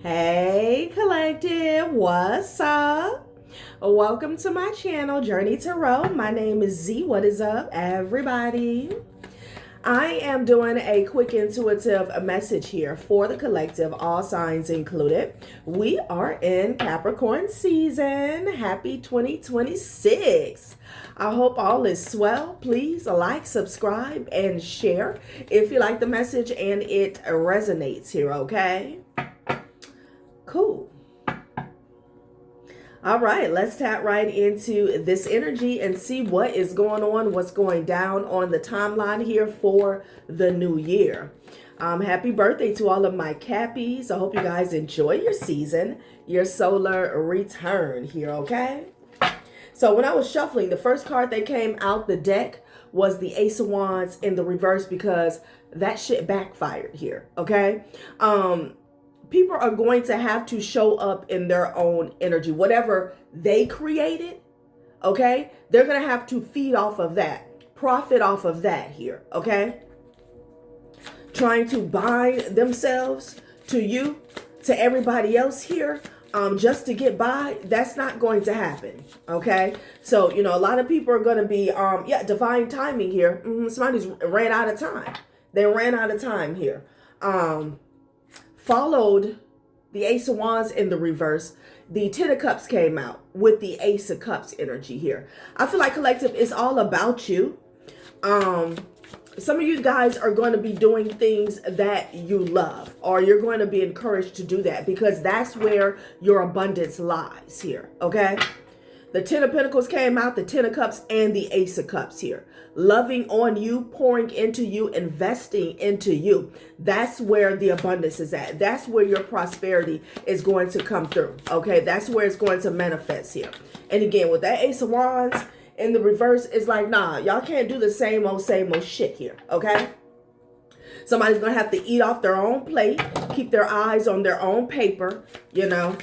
Hey collective, what's up? Welcome to my channel, Journey Tarot. My name is Z. What is up, everybody? I am doing a quick intuitive message here for the collective, all signs included. We are in Capricorn season. Happy 2026. I hope all is swell. Please like, subscribe, and share if you like the message and it resonates here, okay? Cool. All right, let's tap right into this energy and see what is going on, what's going down on the timeline here for the new year. Happy birthday to all of my Cappies. I hope you guys enjoy your season, your solar return here, okay? So when I was shuffling, the first card that came out the deck was the Ace of Wands in the reverse because that shit backfired here, okay? People are going to have to show up in their own energy. Whatever they created, okay? They're going to have to feed off of that, profit off of that here, okay? Trying to bind themselves to you, to everybody else here, just to get by, that's not going to happen, okay? So, you know, a lot of people are going to be, divine timing here. Somebody's ran out of time. They ran out of time here. Followed the Ace of Wands in the reverse. The Ten of Cups came out with the Ace of Cups energy here. I feel like collective is all about you. Some of you guys are going to be doing things that you love, or you're going to be encouraged to do that because that's where your abundance lies here, okay? The Ten of Pentacles came out, the Ten of Cups, and the Ace of Cups here. Loving on you, pouring into you, investing into you. That's where the abundance is at. That's where your prosperity is going to come through, okay? That's where it's going to manifest here. And again, with that Ace of Wands in the reverse, it's like, nah, y'all can't do the same old shit here, okay? Somebody's going to have to eat off their own plate, keep their eyes on their own paper, you know?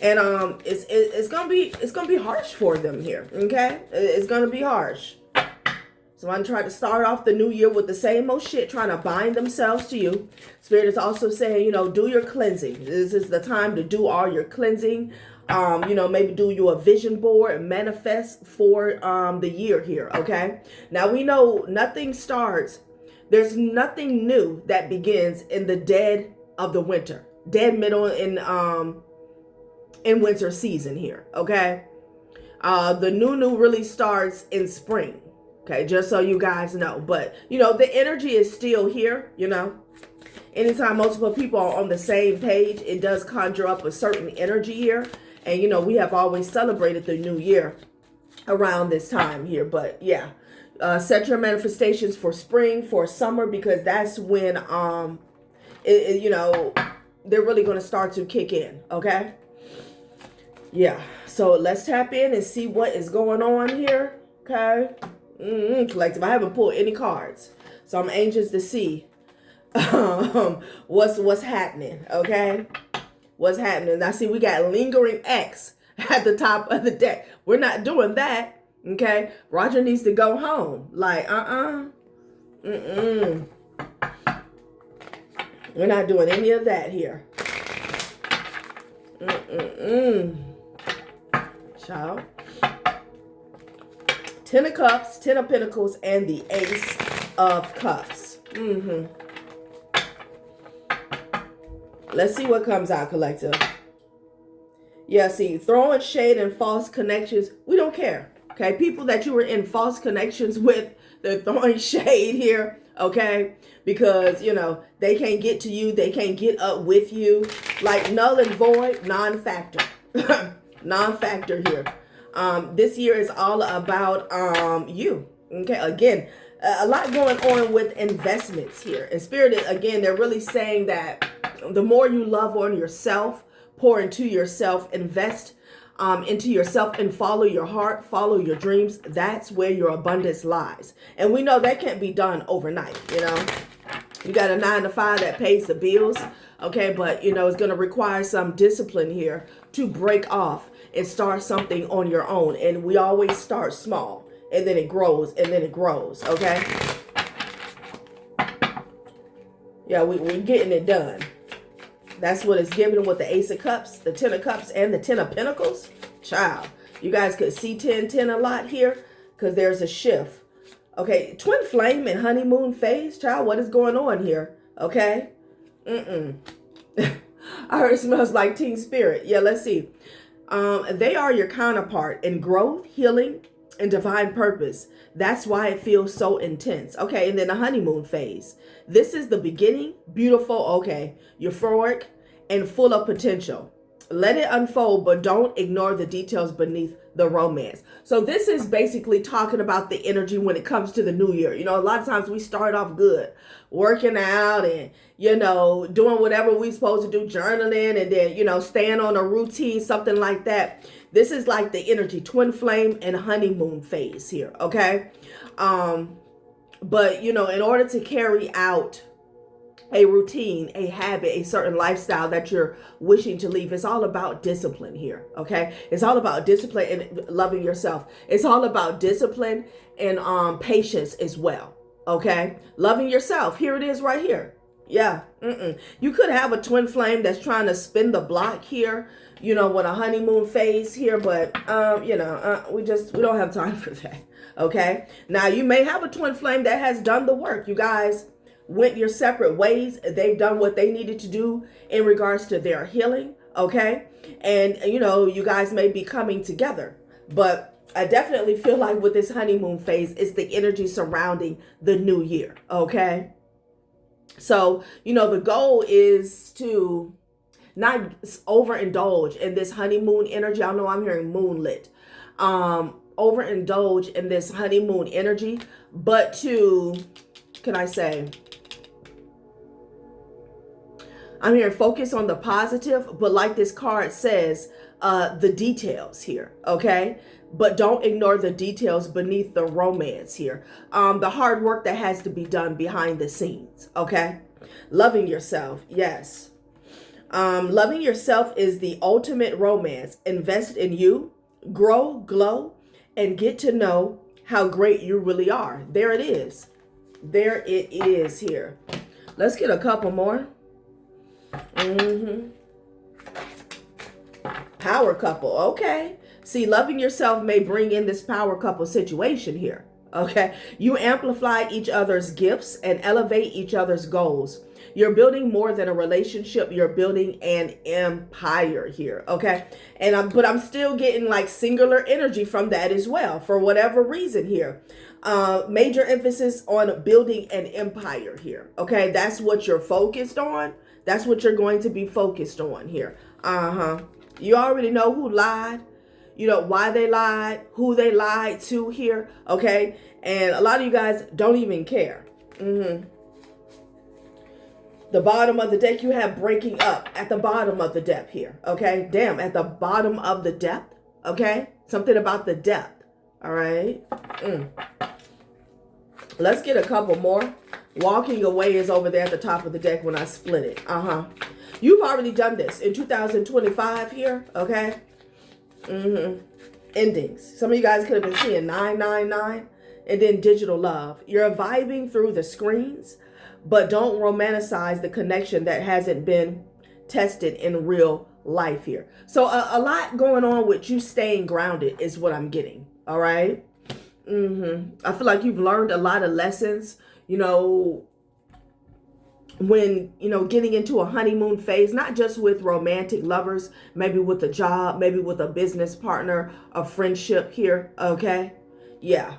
And it's gonna be harsh for them here, okay? It's gonna be harsh. Someone tried to start off the new year with the same old shit, trying to bind themselves to you. Spirit is also saying, you know, do your cleansing. This is the time to do all your cleansing. You know, maybe do you a vision board and manifest for the year here, okay? Now we know nothing starts. There's nothing new that begins in the dead of the winter, dead middle in winter season here, okay? The new really starts in spring, okay? Just so you guys know. But, you know, the energy is still here, you know? Anytime multiple people are on the same page, it does conjure up a certain energy here. And, you know, we have always celebrated the new year around this time here. But, yeah, set your manifestations for spring, for summer, because that's when, you know, they're really going to start to kick in, okay? Yeah, so let's tap in and see what is going on here, okay? Collective, I haven't pulled any cards, so I'm anxious to see what's happening, okay? What's happening? Now, see, we got lingering X at the top of the deck. We're not doing that, okay? Roger needs to go home. Like, We're not doing any of that here. Child. Ten of Cups, Ten of Pentacles, and the Ace of Cups. Let's see what comes out, collective. Yeah, see, throwing shade and false connections, we don't care. Okay, people that you were in false connections with, they're throwing shade here, okay? Because, you know, they can't get to you, they can't get up with you. Like null and void, non-factor. Non-factor here. This year is all about you. Okay, again, a lot going on with investments here. And Spirit, again, they're really saying that the more you love on yourself, pour into yourself, invest into yourself, and follow your heart, follow your dreams, that's where your abundance lies. And we know that can't be done overnight, you know. You got a 9-to-5 that pays the bills, okay, but, you know, it's going to require some discipline here to break off and start something on your own. And we always start small, and then it grows, and then it grows, okay? Yeah, we're getting it done. That's what it's given with the Ace of Cups, the Ten of Cups, and the Ten of Pentacles. Child, you guys could see 10 a lot here because there's a shift. Okay, twin flame and honeymoon phase. Child, what is going on here? Okay. I heard it smells like teen spirit. Yeah, let's see. They are your counterpart in growth, healing, and divine purpose. That's why it feels so intense. Okay, and then the honeymoon phase. This is the beginning, beautiful, okay, euphoric, and full of potential. Let it unfold, but don't ignore the details beneath the romance. So this is basically talking about the energy when it comes to the new year. You know, a lot of times we start off good, working out and, you know, doing whatever we're supposed to do, journaling, and then, you know, staying on a routine, something like that. This is like the energy, twin flame and honeymoon phase here, okay? But, you know, in order to carry out a routine, a habit, a certain lifestyle that you're wishing to leave, it's all about discipline here, okay? It's all about discipline and loving yourself. It's all about discipline and patience as well, okay? Loving yourself. Here it is right here. Yeah. You could have a twin flame that's trying to spin the block here, you know, with a honeymoon phase here, but, you know, we don't have time for that, okay? Now, you may have a twin flame that has done the work. You guys went your separate ways. They've done what they needed to do in regards to their healing, okay? And, you know, you guys may be coming together, but I definitely feel like with this honeymoon phase, it's the energy surrounding the new year, okay? So, you know, the goal is to not overindulge in this honeymoon energy. I know I'm hearing moonlit. Overindulge in this honeymoon energy, but to, can I say, I'm here, focus on the positive, but like this card says, the details here, okay? But don't ignore the details beneath the romance here. The hard work that has to be done behind the scenes, okay? Loving yourself, yes. Loving yourself is the ultimate romance. Invest in you, grow, glow, and get to know how great you really are. There it is. There it is here. Let's get a couple more. Power couple. Okay. See, loving yourself may bring in this power couple situation here. Okay. You amplify each other's gifts and elevate each other's goals. You're building more than a relationship. You're building an empire here. Okay. And but I'm still getting like singular energy from that as well, for whatever reason here. Major emphasis on building an empire here. Okay. That's what you're focused on. That's what you're going to be focused on here. You already know who lied, you know, why they lied, who they lied to here. Okay. And a lot of you guys don't even care. The bottom of the deck, you have breaking up at the bottom of the depth here. Okay. Damn, at the bottom of the depth. Okay. Something about the depth. All right. Let's get a couple more. Walking away is over there at the top of the deck when I split it. You've already done this in 2025 here, okay? Endings. Some of you guys could have been seeing 999 and then digital love. You're vibing through the screens, but don't romanticize the connection that hasn't been tested in real life here. So a lot going on with you staying grounded is what I'm getting, all right? I feel like you've learned a lot of lessons, you know, when, you know, getting into a honeymoon phase, not just with romantic lovers, maybe with a job, maybe with a business partner, a friendship here, okay? Yeah.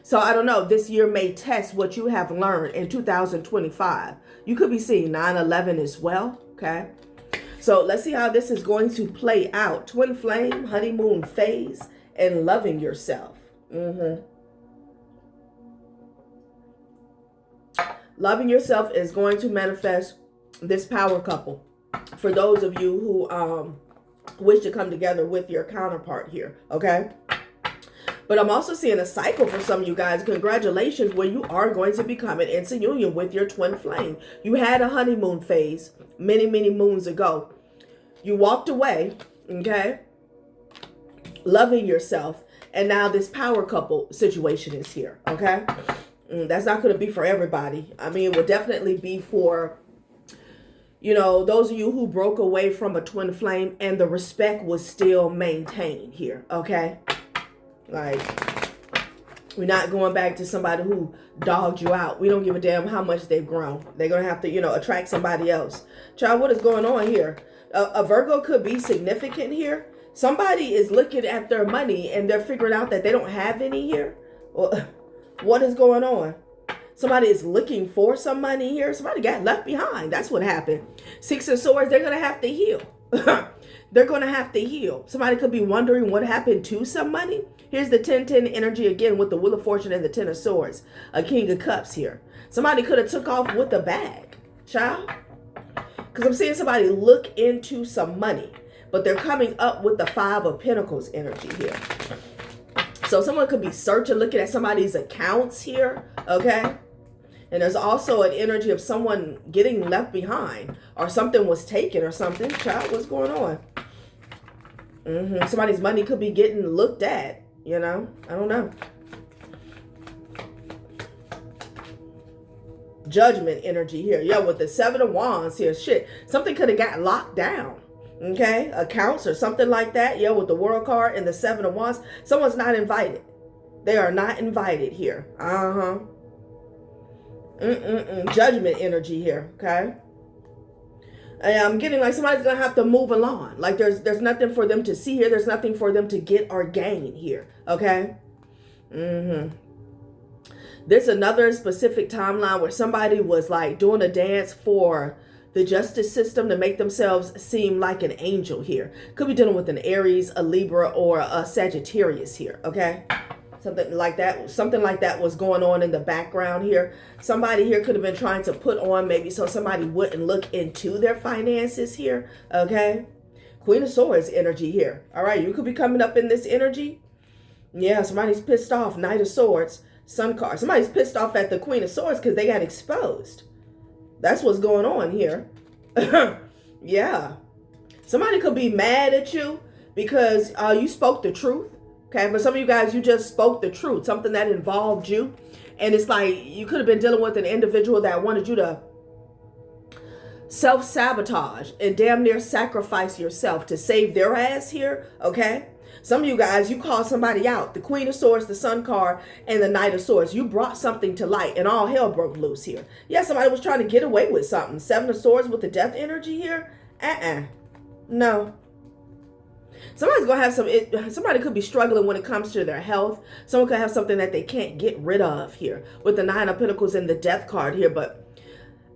So I don't know, this year may test what you have learned in 2025. You could be seeing 9/11 as well, okay? So let's see how this is going to play out. Twin flame, honeymoon phase, and loving yourself. Loving yourself is going to manifest this power couple. For those of you who wish to come together with your counterpart here, okay? But I'm also seeing a cycle for some of you guys. Congratulations, where you are going to be coming into union with your twin flame. You had a honeymoon phase many, many moons ago. You walked away, okay? Loving yourself. And now this power couple situation is here, okay? That's not going to be for everybody. I mean, it will definitely be for, You know, those of you who broke away from a twin flame and the respect was still maintained here, okay? Like, we're not going back to somebody who dogged you out. We don't give a damn how much they've grown. They're going to have to, you know, attract somebody else. Child, what is going on here? A Virgo could be significant here. Somebody is looking at their money and they're figuring out that they don't have any here. Well, what is going on? Somebody is looking for some money here. Somebody got left behind. That's what happened. Six of Swords, they're going to have to heal. They're going to have to heal. Somebody could be wondering what happened to some money. Here's the 10-10 energy again with the Wheel of Fortune and the 10 of Swords. A King of Cups here. Somebody could have took off with a bag. Child. Because I'm seeing somebody look into some money. But they're coming up with the 5 of Pentacles energy here. So someone could be searching, looking at somebody's accounts here. Okay. And there's also an energy of someone getting left behind or something was taken or something. Child, what's going on? Somebody's money could be getting looked at, you know? I don't know. Judgment energy here. Yeah, with the 7 of Wands here. Shit, something could have got locked down. Okay? Accounts or something like that. Yeah, with the World card and the 7 of Wands. Someone's not invited. They are not invited here. Judgment energy here, okay? And I'm getting like somebody's gonna have to move along. Like there's nothing for them to see here. There's nothing for them to get or gain here, okay? There's another specific timeline where somebody was like doing a dance for the justice system to make themselves seem like an angel here. Could be dealing with an Aries, a Libra, or a Sagittarius here, okay? Something like that was going on in the background here. Somebody here could have been trying to put on maybe so somebody wouldn't look into their finances here. Okay. Queen of Swords energy here. All right. You could be coming up in this energy. Yeah. Somebody's pissed off. Knight of Swords. Sun card. Somebody's pissed off at the Queen of Swords because they got exposed. That's what's going on here. Yeah. Somebody could be mad at you because you spoke the truth. Okay, for some of you guys, you just spoke the truth, something that involved you. And it's like you could have been dealing with an individual that wanted you to self-sabotage and damn near sacrifice yourself to save their ass here, okay? Some of you guys, you called somebody out. The Queen of Swords, the Sun card, and the Knight of Swords. You brought something to light and all hell broke loose here. Yeah, somebody was trying to get away with something. 7 of Swords with the Death energy here. No. Somebody's going to have somebody could be struggling when it comes to their health. Someone could have something that they can't get rid of here with the 9 of Pentacles and the Death card here. But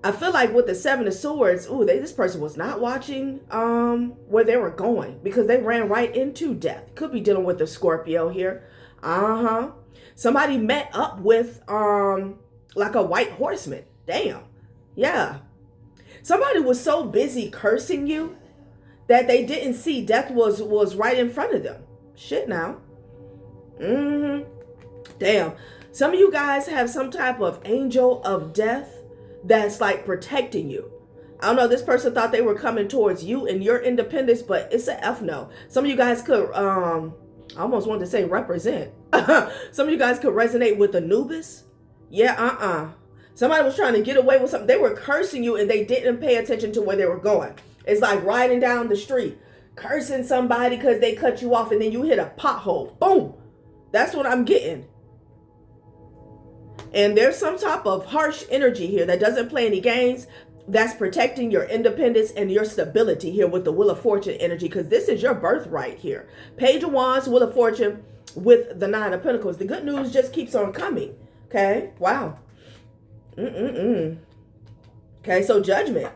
I feel like with the 7 of Swords, this person was not watching where they were going because they ran right into death. Could be dealing with a Scorpio here. Somebody met up with like a white horseman. Damn. Yeah. Somebody was so busy cursing you that they didn't see death was right in front of them. Shit now. Damn. Some of you guys have some type of angel of death that's like protecting you. I don't know. This person thought they were coming towards you and your independence, but it's a F no. Some of you guys could, I almost wanted to say represent. Some of you guys could resonate with Anubis. Yeah, Somebody was trying to get away with something. They were cursing you and they didn't pay attention to where they were going. It's like riding down the street, cursing somebody because they cut you off and then you hit a pothole. Boom. That's what I'm getting. And there's some type of harsh energy here that doesn't play any games. That's protecting your independence and your stability here with the Wheel of Fortune energy, because this is your birthright here. Page of Wands, Wheel of Fortune with the 9 of Pentacles. The good news just keeps on coming. Okay. Wow. Okay. So Judgment.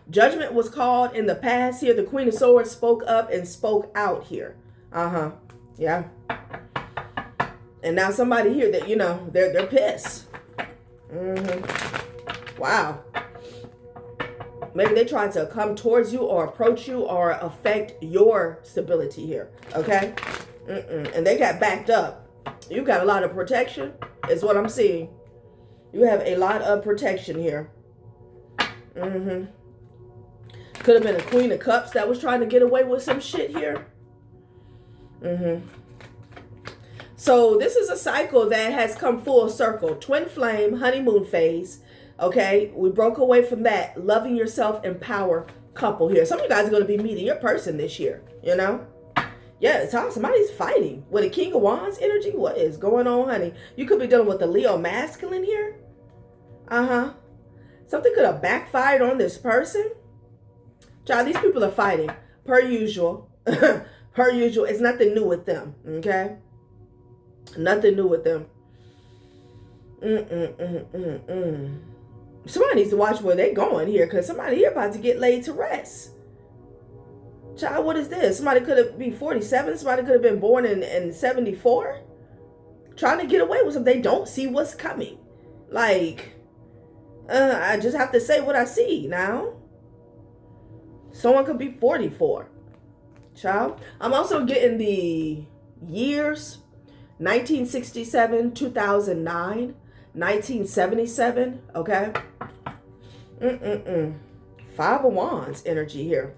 Judgment was called in the past here. The Queen of Swords spoke up and spoke out here. Yeah. And now somebody here that, they're pissed. Wow. Maybe they tried to come towards you or approach you or affect your stability here. Okay? And they got backed up. You got a lot of protection is what I'm seeing. You have a lot of protection here. Could have been a Queen of Cups that was trying to get away with some shit here. So this is a cycle that has come full circle. Twin flame, honeymoon phase. Okay, we broke away from that loving yourself empower couple here. Some of you guys are going to be meeting your person this year, you know. Yeah, it's how somebody's fighting with a King of Wands energy. What is going on, honey? You could be dealing with the Leo masculine here. Something could have backfired on this person. Child, these people are fighting per usual. Per usual. It's nothing new with them. Okay, nothing new with them. Somebody needs to watch where they're going here, because somebody here about to get laid to rest. Child, what is this? Somebody could have been 47. Somebody could have been born in 74. Trying to get away with something. They don't see what's coming. Like, I just have to say what I see now. Someone could be 44. Child. I'm also getting the years. 1967, 2009, 1977. Okay. 5 of Wands energy here.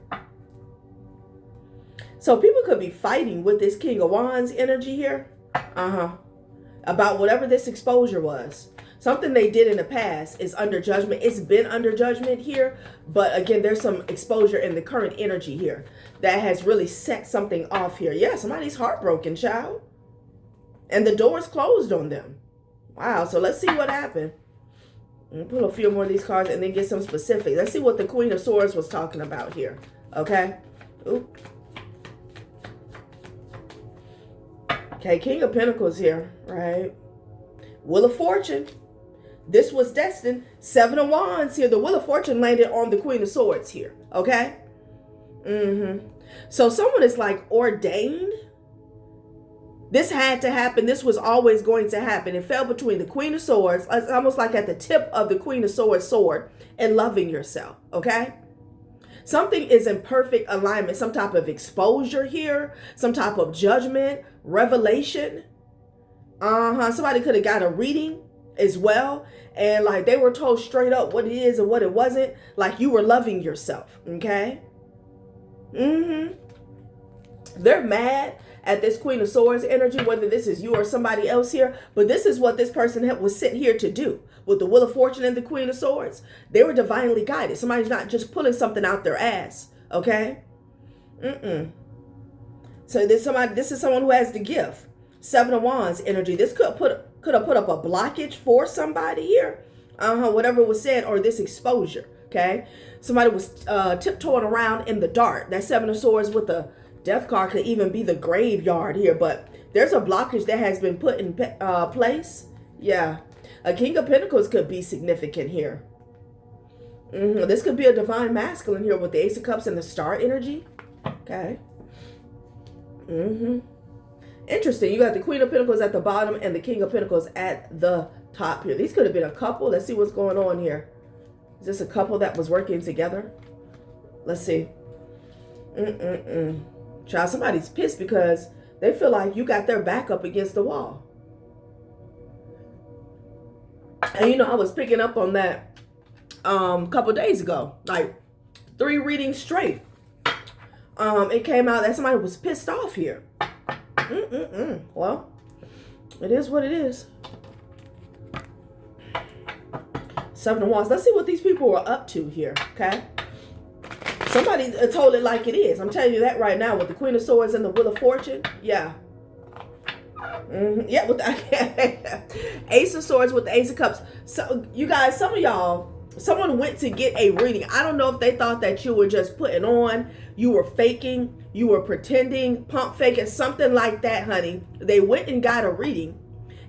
So people could be fighting with this King of Wands energy here. About whatever this exposure was. Something they did in the past is under judgment. It's been under judgment here. But again, there's some exposure in the current energy here that has really set something off here. Yeah, somebody's heartbroken, child. And the door's closed on them. Wow, so let's see what happened. I'll pull a few more of these cards and then get some specifics. Let's see what the Queen of Swords was talking about here. Okay. Oop. Okay, King of Pentacles here, right? Wheel of Fortune. This was destined. 7 of Wands here. The Wheel of Fortune landed on the Queen of Swords here, okay? So someone is like ordained. This had to happen. This was always going to happen. It fell between the Queen of Swords. It's almost like at the tip of the Queen of Swords sword and loving yourself, okay? Something is in perfect alignment. Some type of exposure here. Some type of judgment. Revelation. Somebody could have got a reading as well. And like they were told straight up what it is and what it wasn't. Like you were loving yourself. Okay. They're mad at this Queen of Swords energy, whether this is you or somebody else here. But this is what this person was sent here to do. With the Wheel of Fortune and the Queen of Swords. They were divinely guided. Somebody's not just pulling something out their ass. Okay. So this is someone who has the gift. 7 of Wands energy. This could have put up a blockage for somebody here. Whatever was said, or this exposure. Okay. Somebody was tiptoeing around in the dark. That 7 of Swords with the Death card could even be the graveyard here. But there's a blockage that has been put in place. Yeah. A King of Pentacles could be significant here. This could be a divine masculine here with the Ace of Cups and the Star energy. Okay. Interesting. You got the Queen of Pentacles at the bottom and the King of Pentacles at the top here. These could have been a couple. Let's see what's going on here. Is this a couple that was working together? Let's see. Child, somebody's pissed because they feel like you got their back up against the wall. And you know, I was picking up on that a couple days ago, like 3 readings straight. It came out that somebody was pissed off here. Well, it is what it is. 7 of Wands. Let's see what these people are up to here, okay? Somebody told it like it is. I'm telling you that right now with the Queen of Swords and the Wheel of Fortune. Yeah. Yeah, with the Ace of Swords with the Ace of Cups. So, you guys, some of y'all, someone went to get a reading. I don't know if they thought that you were just putting on, you were faking, you were pretending, pump faking, something like that, honey. They went and got a reading,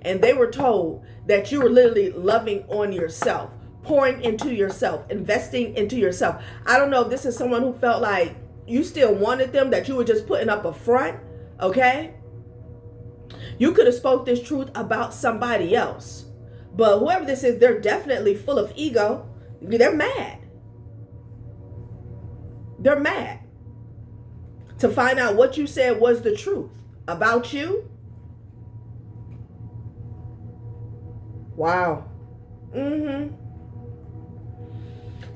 and they were told that you were literally loving on yourself, pouring into yourself, investing into yourself. I don't know if this is someone who felt like you still wanted them, that you were just putting up a front, okay? You could have spoke this truth about somebody else. But whoever this is, they're definitely full of ego. They're mad. They're mad to find out what you said was the truth about you. Wow.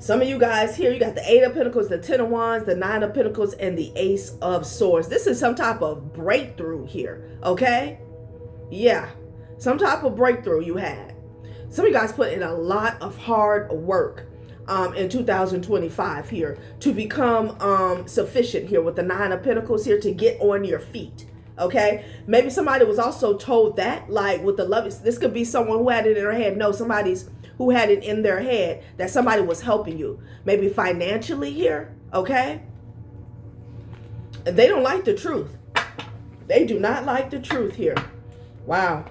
Some of you guys here, you got the 8 of Pentacles, the 10 of Wands, the 9 of Pentacles, and the Ace of Swords. This is some type of breakthrough here, okay? Yeah, some type of breakthrough you had. Some of you guys put in a lot of hard work in 2025 here to become sufficient here with the Nine of Pentacles here to get on your feet. Okay, maybe somebody was also told that, like with the love, this could be someone who had it in their head. No, somebody's who had it in their head that somebody was helping you, maybe financially here. Okay, and they don't like the truth. They do not like the truth here. Wow.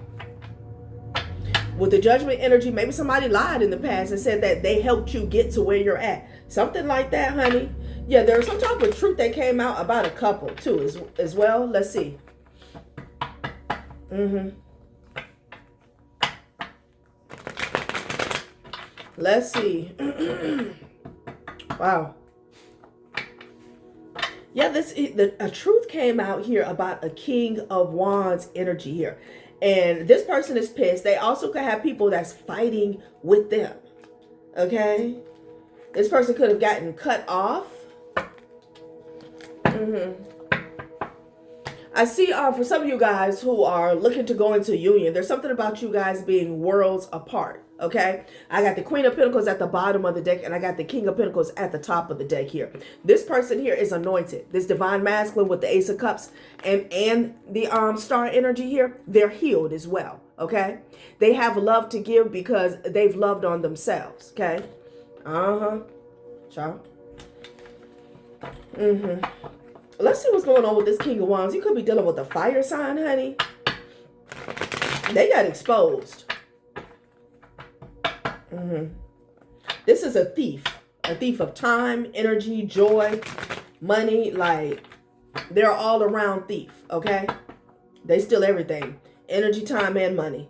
With the Judgment energy, maybe somebody lied in the past and said that they helped you get to where you're at. Something like that, honey. Yeah, there's some type of truth that came out about a couple too as well. Let's see. Let's see. Wow. Yeah, a truth came out here about a King of Wands energy here. And this person is pissed. They also could have people that's fighting with them. Okay? This person could have gotten cut off. I see for some of you guys who are looking to go into union, there's something about you guys being worlds apart. Okay, I got the Queen of Pentacles at the bottom of the deck, and I got the King of Pentacles at the top of the deck here. This person here is anointed. This divine masculine with the Ace of Cups and the star energy here, they're healed as well. Okay, they have love to give because they've loved on themselves. Okay, child. Let's see what's going on with this King of Wands. You could be dealing with a fire sign, honey. They got exposed. This is a thief of time, energy, joy, money. Like, they're all around thief. Okay, they steal everything: energy, time, and money.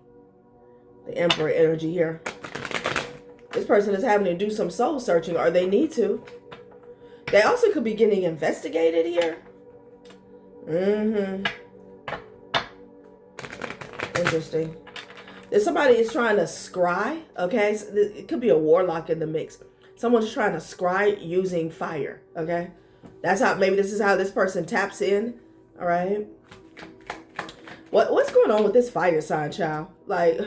The Emperor energy here. This person is having to do some soul searching, or they need to. They also could be getting investigated here. Interesting. If somebody is trying to scry, okay? So it could be a warlock in the mix. Someone's trying to scry using fire, okay? That's how, maybe this is how this person taps in, all right? What's going on with this fire sign, child? Like,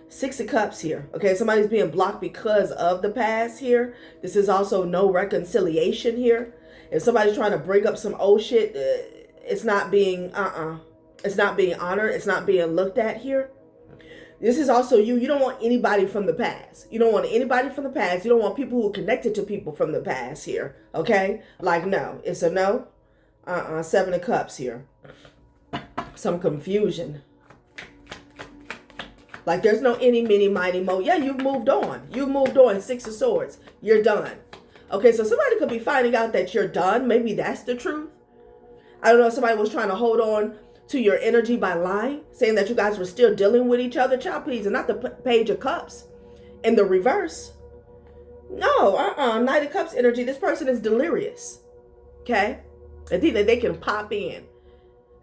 Six of Cups here, okay? Somebody's being blocked because of the past here. This is also no reconciliation here. If somebody's trying to bring up some old shit, it's not being, it's not being honored. It's not being looked at here. This is also you. You don't want anybody from the past. You don't want anybody from the past. You don't want people who are connected to people from the past here. Okay? Like, no. It's a no. Seven of Cups here. Some confusion. Like, there's no any, mini, mighty, mo. Yeah, you've moved on. You've moved on. Six of Swords. You're done. Okay, so somebody could be finding out that you're done. Maybe that's the truth. I don't know if somebody was trying to hold on to your energy by lying, saying that you guys were still dealing with each other. Child, please, and not the Page of Cups in the reverse. No, Knight of Cups energy. This person is delirious. Okay? I think that they can pop in.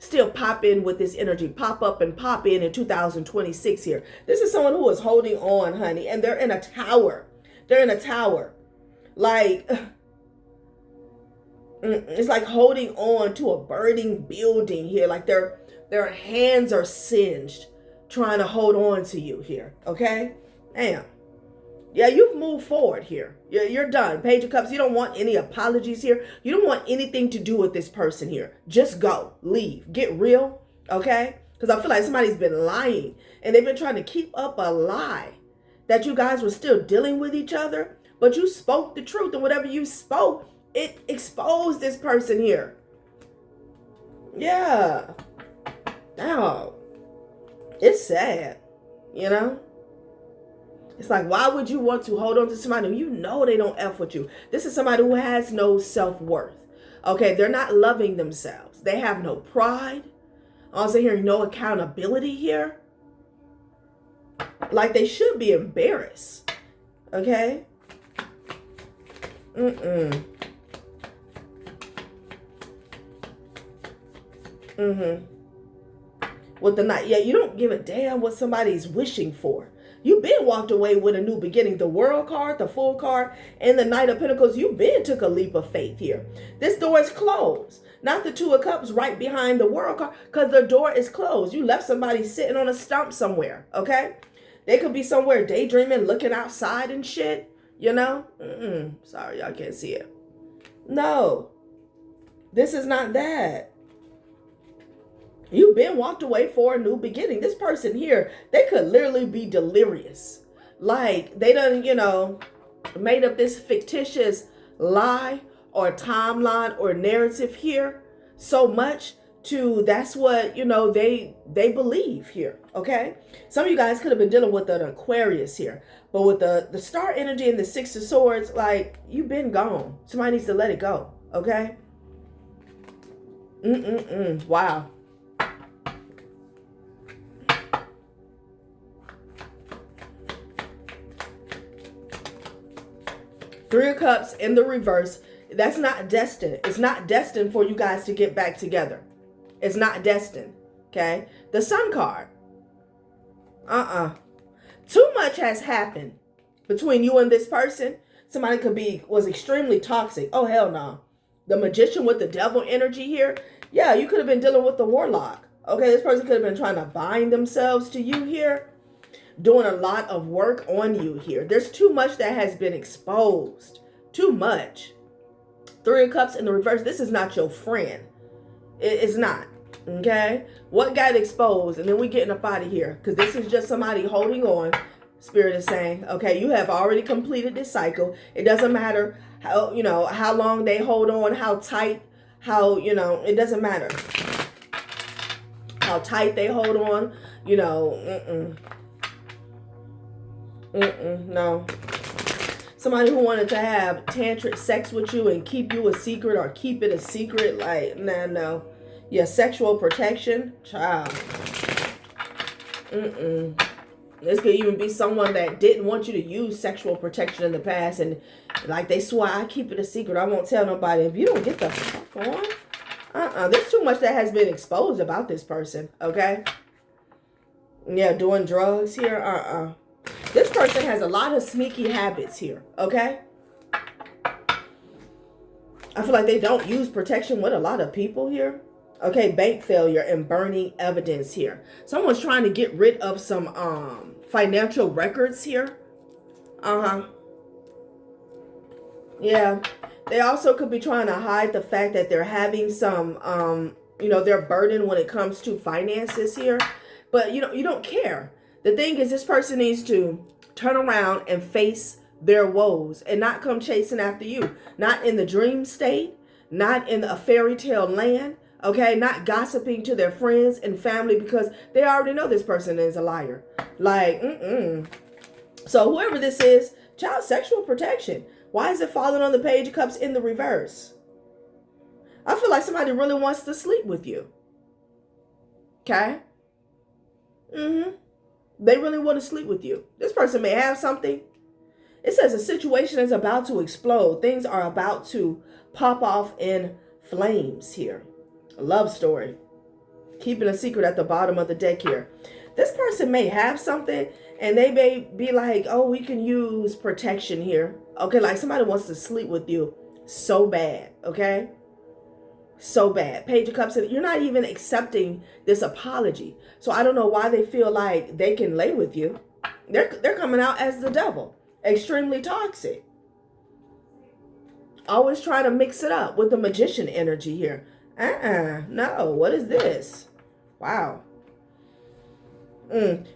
Still pop in with this energy. Pop up and pop in 2026 here. This is someone who is holding on, honey, and they're in a tower. They're in a tower. Like, it's like holding on to a burning building here. Like their hands are singed trying to hold on to you here. Okay? Damn. Yeah, you've moved forward here. You're done. Page of Cups, you don't want any apologies here. You don't want anything to do with this person here. Just go. Leave. Get real. Okay? Because I feel like somebody's been lying. And they've been trying to keep up a lie that you guys were still dealing with each other. But you spoke the truth. And whatever you spoke, it exposed this person here. Yeah. Now, it's sad. You know? It's like, why would you want to hold on to somebody who you know they don't F with you? This is somebody who has no self-worth. Okay, they're not loving themselves. They have no pride. Also hearing no accountability here. Like they should be embarrassed. Okay? With the Knight. Yeah, you don't give a damn what somebody's wishing for. You've been walked away with a new beginning. The World card, the Fool card, and the Knight of Pentacles. You've been took a leap of faith here. This door is closed. Not the Two of Cups right behind the World card, because the door is closed. You left somebody sitting on a stump somewhere, okay? They could be somewhere daydreaming, looking outside and shit, you know? Sorry, y'all can't see it. No, this is not that. You've been walked away for a new beginning. This person here, they could literally be delirious. Like they done, made up this fictitious lie or timeline or narrative here so much to that's what they believe here. Okay, some of you guys could have been dealing with an Aquarius here, but with the star energy and the Six of Swords, like you've been gone. Somebody needs to let it go. Okay. Wow. Three of Cups in the reverse. That's not destined. It's not destined for you guys to get back together. It's not destined. Okay. The Sun card. Too much has happened between you and this person. Somebody was extremely toxic. Oh, hell no. The Magician with the devil energy here. Yeah, you could have been dealing with the Warlock. Okay, this person could have been trying to bind themselves to you here. Doing a lot of work on you here. There's too much that has been exposed. Too much. Three of Cups in the reverse. This is not your friend. It's not. Okay? What got exposed? And then we getting up out of here. Because this is just somebody holding on. Spirit is saying, okay, you have already completed this cycle. It doesn't matter how long they hold on, how tight, it doesn't matter. How tight they hold on, no. Somebody who wanted to have tantric sex with you and keep you a secret or keep it a secret, like, no. Yeah, sexual protection, child. This could even be someone that didn't want you to use sexual protection in the past, and like they swore, I keep it a secret. I won't tell nobody. If you don't get the fuck on, there's too much that has been exposed about this person. Okay. Yeah, doing drugs here. This person has a lot of sneaky habits here. Okay. I feel like they don't use protection with a lot of people here. Okay, bank failure and burning evidence here. Someone's trying to get rid of some financial records here. Yeah. They also could be trying to hide the fact that they're having some, they're burdened when it comes to finances here. But, you don't care. The thing is, this person needs to turn around and face their woes and not come chasing after you. Not in the dream state, not in a fairy tale land. Okay, not gossiping to their friends and family because they already know this person is a liar. Like, So whoever this is, child sexual protection. Why is it falling on the Page of Cups in the reverse? I feel like somebody really wants to sleep with you. Okay? They really want to sleep with you. This person may have something. It says a situation is about to explode. Things are about to pop off in flames here. A love story. Keeping a secret at the bottom of the deck here. This person may have something and they may be like, oh, we can use protection here. Okay, like somebody wants to sleep with you so bad. Okay? So bad. Page of Cups, you're not even accepting this apology. So I don't know why they feel like they can lay with you. They're coming out as the devil. Extremely toxic. Always trying to mix it up with the Magician energy here. No. What is this? Wow.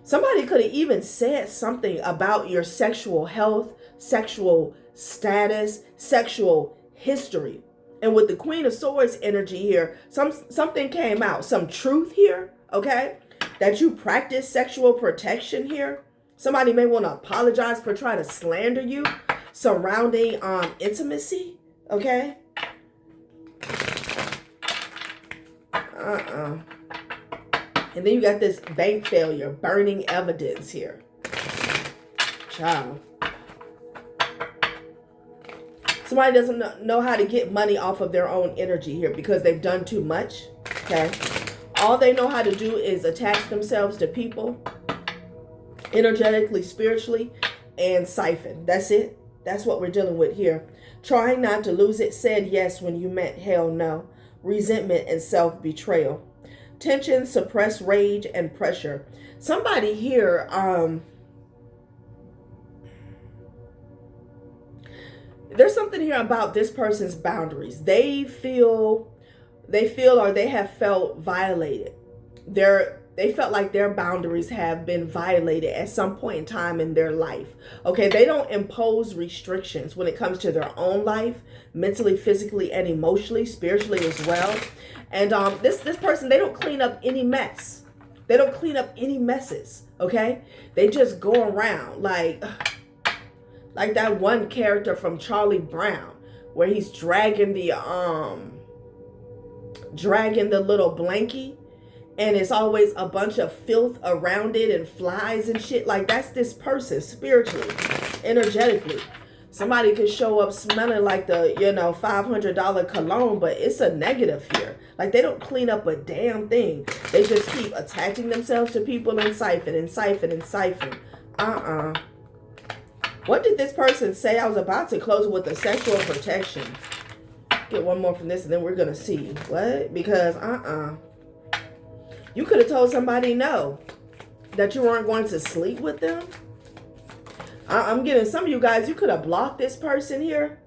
Somebody could have even said something about your sexual health, sexual status, sexual history. And with the Queen of Swords energy here, something came out. Some truth here, okay? That you practice sexual protection here. Somebody may want to apologize for trying to slander you surrounding intimacy, okay? And then you got this bank failure, burning evidence here. Child. Somebody doesn't know how to get money off of their own energy here because they've done too much, okay? All they know how to do is attach themselves to people, energetically, spiritually, and siphon. That's it. That's what we're dealing with here. Trying not to lose it, said yes when you meant hell no. Resentment and self-betrayal. Tension, suppressed rage, and pressure. Somebody here, There's something here about this person's boundaries. They feel or they have felt violated. They felt like their boundaries have been violated at some point in time in their life. Okay, they don't impose restrictions when it comes to their own life, mentally, physically, and emotionally, spiritually as well. And this person, they don't clean up any mess. They don't clean up any messes. Okay, they just go around like that one character from Charlie Brown, where he's dragging the little blankie, and it's always a bunch of filth around it and flies and shit. Like, that's this person spiritually, energetically. Somebody could show up smelling like the, $500 cologne, but it's a negative here. Like, they don't clean up a damn thing. They just keep attaching themselves to people and siphon. What did this person say? I was about to close it with the sexual protection. Get one more from this and then we're going to see. What? Because, you could have told somebody no, that you weren't going to sleep with them. I'm getting some of you guys, you could have blocked this person here.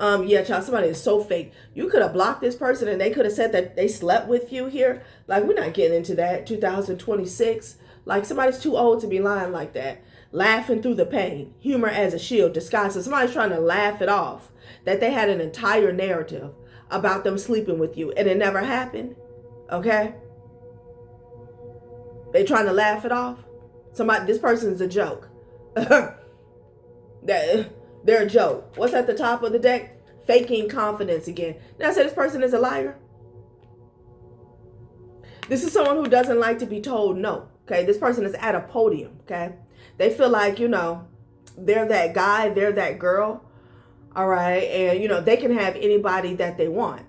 Yeah, child, somebody is so fake. You could have blocked this person and they could have said that they slept with you here. Like, we're not getting into that. 2026. Like, somebody's too old to be lying like that. Laughing through the pain. Humor as a shield disguised. So somebody's trying to laugh it off. That they had an entire narrative about them sleeping with you and it never happened. Okay? They trying to laugh it off. This person's a joke. They're a joke. What's at the top of the deck? Faking confidence again. Now I say this person is a liar. This is someone who doesn't like to be told no. Okay, this person is at a podium. Okay, they feel like, they're that guy, they're that girl. All right, and they can have anybody that they want.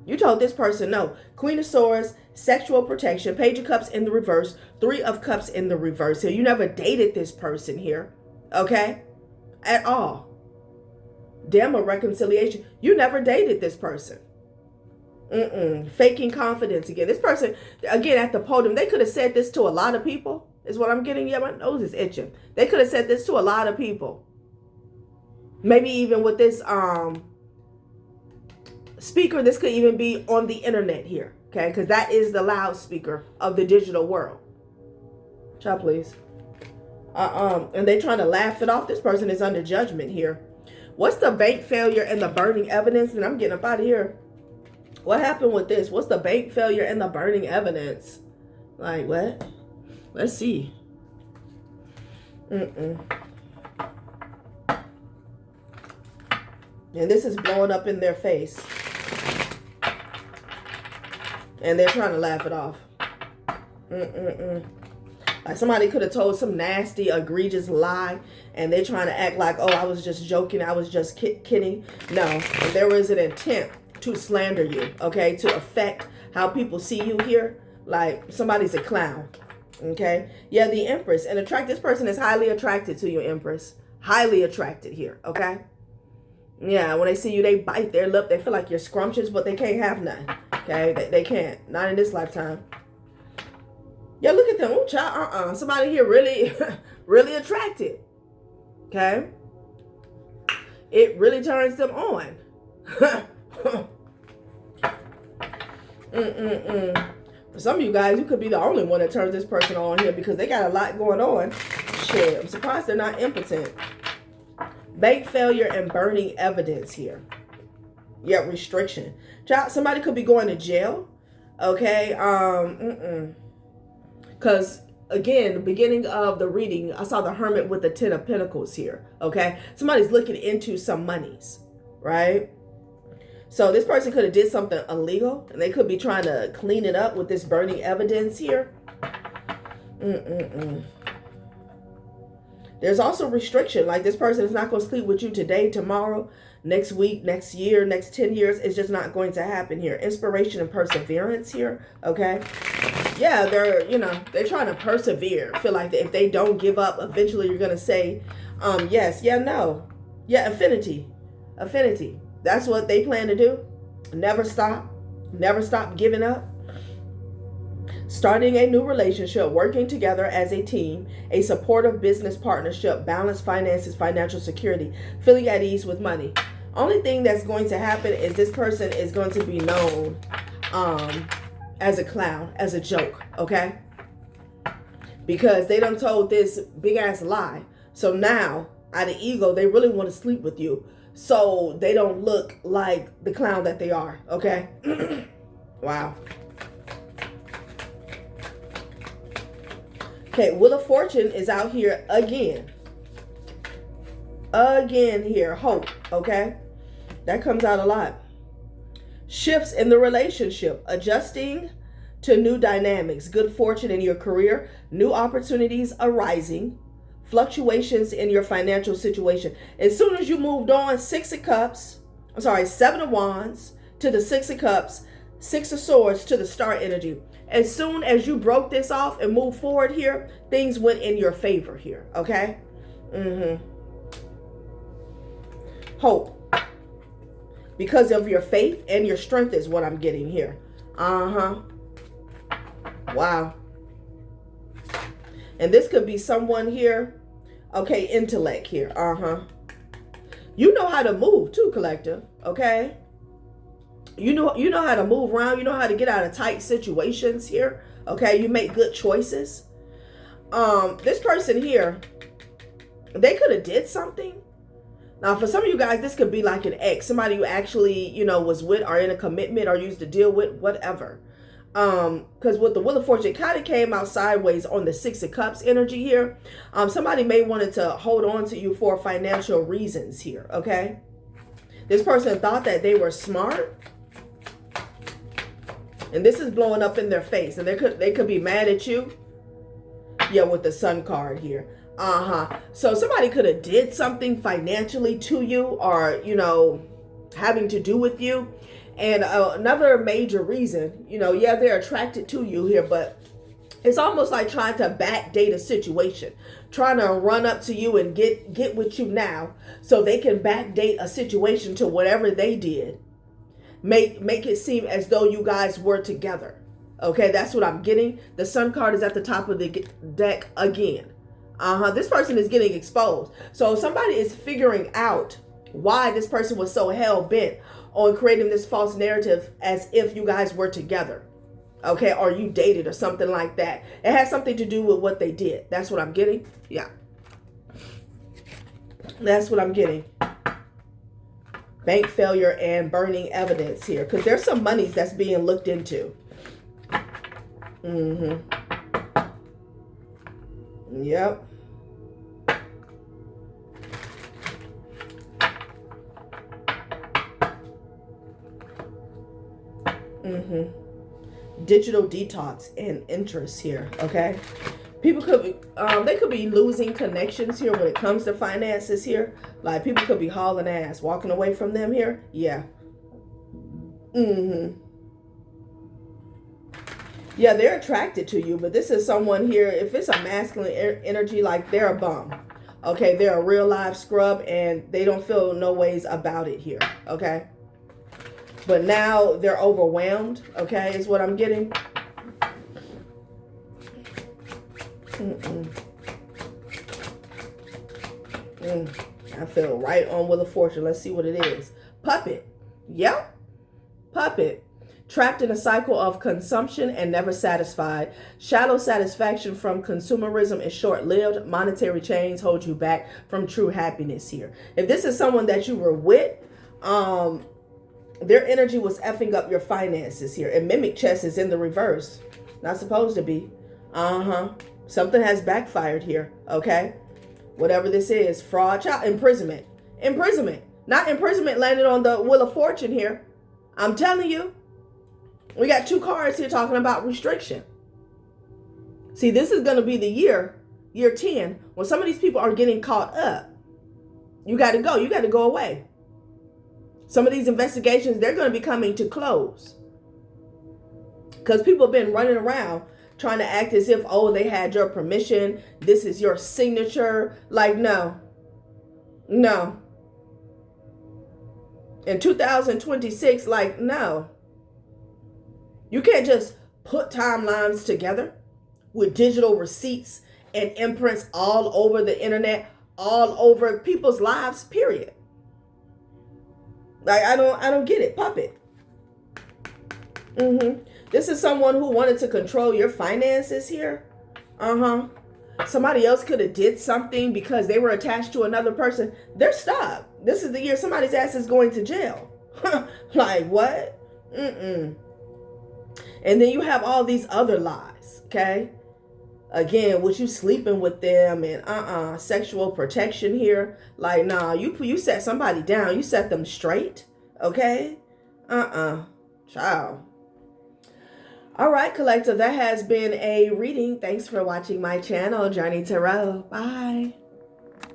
You told this person no. Queen of Swords, sexual protection, Page of Cups in the reverse, Three of Cups in the reverse. So you never dated this person here, okay? At all. Damn, a reconciliation. You never dated this person. Faking confidence again. This person, again, at the podium, they could have said this to a lot of people, is what I'm getting. Yeah, my nose is itching. They could have said this to a lot of people. Maybe even with this speaker, this could even be on the internet here, okay? Because that is the loudspeaker of the digital world. Child, please. And they trying to laugh it off. This person is under judgment here. What's the bank failure and the burning evidence? And I'm getting up out of here. What happened with this? What's the bank failure and the burning evidence? Like, what? Let's see. And this is blowing up in their face. And they're trying to laugh it off. Like, somebody could have told some nasty, egregious lie, and they're trying to act like, oh, I was just joking, I was just kidding. No, there was an intent to slander you, okay, to affect how people see you here. Like, somebody's a clown, okay? Yeah, the Empress. And this person is highly attracted to you, Empress. Highly attracted here, okay? Yeah, when they see you, they bite their lip. They feel like you're scrumptious, but they can't have none. Okay, they can't. Not in this lifetime. Yeah, look at them. Oh, child, somebody here really, really attracted. Okay? It really turns them on. For some of you guys, you could be the only one that turns this person on here because they got a lot going on. Shit, I'm surprised they're not impotent. Bank failure and burning evidence here. Yeah, restriction. Child, somebody could be going to jail. Okay. Because, again, the beginning of the reading, I saw the Hermit with the 10 of Pentacles here. Okay. Somebody's looking into some monies. Right. So this person could have did something illegal. And they could be trying to clean it up with this burning evidence here. There's also restriction. Like, this person is not going to sleep with you today, tomorrow, next week, next year, next 10 years. It's just not going to happen here. Inspiration and perseverance here. Okay. Yeah, they're trying to persevere. Feel like if they don't give up, eventually you're going to say, yes, yeah, no. Yeah, affinity. That's what they plan to do. Never stop giving up. starting a new relationship, working together as a team, a supportive business partnership, balanced finances, financial security, feeling at ease with money. Only thing that's going to happen is this person is going to be known as a clown, as a joke, okay? Because they done told this big ass lie. So now, out of ego, they really want to sleep with you, so they don't look like the clown that they are, okay? Wow. Okay, Wheel of Fortune is out here again. Again here, hope, okay? That comes out a lot. Shifts in the relationship, adjusting to new dynamics, good fortune in your career, new opportunities arising, fluctuations in your financial situation. As soon as you moved on, 7 of Wands to the 6 of Cups, 6 of Swords to the Star energy. As soon as you broke this off and moved forward here, things went in your favor here, okay? Hope. Because of your faith and your strength is what I'm getting here. Wow. And this could be someone here. Okay, intellect here. You know how to move too, collective. Okay. You know how to move around. You know how to get out of tight situations here. Okay, you make good choices. This person here, they could have did something. Now, for some of you guys, this could be like an ex, somebody you actually, was with or in a commitment or used to deal with, whatever. Because with the Wheel of Fortune, it kind of came out sideways on the 6 of Cups energy here. Somebody may wanted to hold on to you for financial reasons here, okay? This person thought that they were smart. And this is blowing up in their face. And they could be mad at you. Yeah, with the Sun card here. So somebody could have did something financially to you or, having to do with you. And another major reason, yeah, they're attracted to you here, but it's almost like trying to backdate a situation, trying to run up to you and get with you now so they can backdate a situation to whatever they did. Make it seem as though you guys were together. Okay, that's what I'm getting. The Sun card is at the top of the deck again. This person is getting exposed. So somebody is figuring out why this person was so hell-bent on creating this false narrative as if you guys were together. Okay, or you dated or something like that. It has something to do with what they did. That's what I'm getting. Yeah. That's what I'm getting. Bank failure and burning evidence here. Because there's some monies that's being looked into. Yep. Digital detox and interest here, okay? People could be, they could be losing connections here when it comes to finances here. Like people could be hauling ass, walking away from them here. Yeah. Yeah, they're attracted to you, but this is someone here, if it's a masculine energy, like they're a bum. Okay, they're a real live scrub and they don't feel no ways about it here, okay? But now they're overwhelmed, okay, is what I'm getting. I feel right on Wheel of Fortune. Let's see what it is. Puppet. Yep. Puppet. Trapped in a cycle of consumption and never satisfied. Shallow satisfaction from consumerism is short-lived. Monetary chains hold you back from true happiness here. If this is someone that you were with, their energy was effing up your finances here. And mimic chess is in the reverse. Not supposed to be. Something has backfired here. Okay. Whatever this is. Fraud. Child. Imprisonment. Imprisonment. Not imprisonment landed on the Wheel of Fortune here. I'm telling you. We got 2 cards here talking about restriction. See, this is going to be the year 10, when some of these people are getting caught up. You got to go. You got to go away. Some of these investigations, they're going to be coming to close. Because people have been running around trying to act as if, oh, they had your permission. This is your signature. Like, no. No. In 2026, like, no. You can't just put timelines together with digital receipts and imprints all over the internet, all over people's lives, period. Like, I don't get it. Puppet. This is someone who wanted to control your finances here. Somebody else could have did something because they were attached to another person. They're stuck. This is the year somebody's ass is going to jail. Like, what? And then you have all these other lies, okay? Again, with you sleeping with them and sexual protection here. Like, nah, you set somebody down. You set them straight, okay? Child. All right, collective, that has been a reading. Thanks for watching my channel, Journey Tarot. Bye.